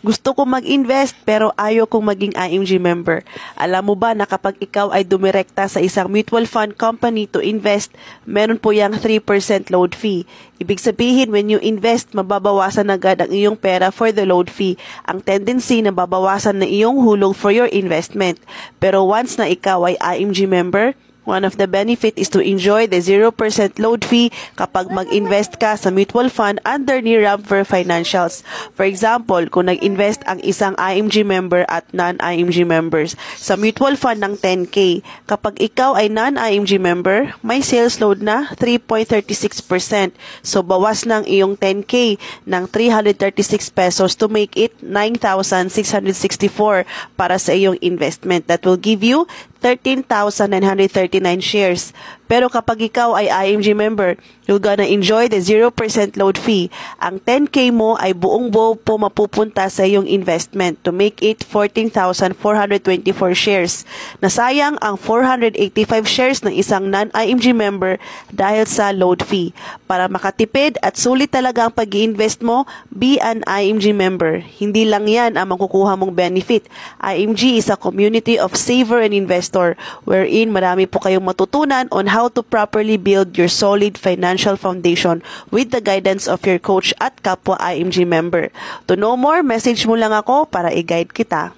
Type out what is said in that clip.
Gusto ko mag-invest pero ayaw kong maging IMG member. Alam mo ba na kapag ikaw ay dumirekta sa isang mutual fund company to invest, meron po yung 3% load fee. Ibig sabihin, when you invest, mababawasan agad ang iyong pera for the load fee. Ang tendency na babawasan na iyong hulog for your investment. Pero once na ikaw ay IMG member, one of the benefit is to enjoy the 0% load fee kapag mag-invest ka sa mutual fund under ni Ramper Financials. For example, kung nag-invest ang isang IMG member at non-IMG members sa mutual fund ng 10K, kapag ikaw ay non-IMG member, may sales load na 3.36%. So, bawas ng iyong 10K ng 336 pesos to make it 9,664 para sa iyong investment. That will give you 13,939 shares. Pero kapag ikaw ay IMG member, you're gonna enjoy the 0% load fee. Ang 10K mo ay buong-buo po mapupunta sa iyong investment to make it 14,424 shares. Nasayang ang 485 shares ng isang non-IMG member dahil sa load fee. Para makatipid at sulit talaga ang pag-i-invest mo, be an IMG member. Hindi lang yan ang makukuha mong benefit. IMG is a community of saver and investor wherein marami po kayong matutunan on how to properly build your solid financial foundation with the guidance of your coach at kapwa IMG member. To know more, message mo lang ako para i-guide kita.